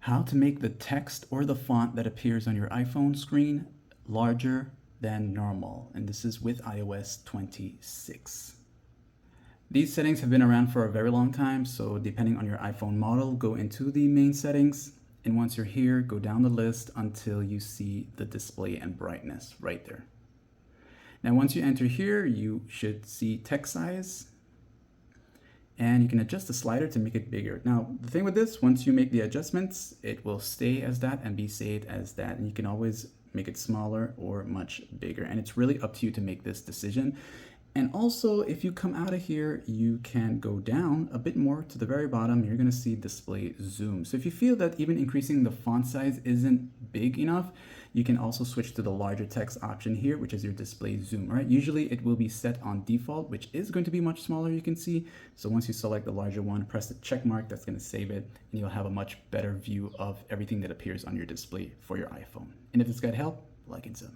How to make the text or the font that appears on your iPhone screen larger than normal. And this is with iOS 26. These settings have been around for a very long time, so depending on your iPhone model, go into the main settings, and once you're here, go down the list until you see the display and brightness right there. Now once you enter here, you should see text size, and you can adjust the slider to make it bigger. Now the thing with this, once you make the adjustments, it will stay as that and be saved as that, and you can always make it smaller or much bigger, and it's really up to you to make this decision. And also, if you come out of here, you can go down a bit more to the very bottom. You're going to see display zoom. So if you feel that even increasing the font size isn't big enough, you can also switch to the larger text option here, which is your display zoom, right? Usually it will be set on default, which is going to be much smaller, you can see. So once you select the larger one, press the check mark, that's going to save it, and you'll have a much better view of everything that appears on your display for your iPhone. And if this guide helped, like and sub.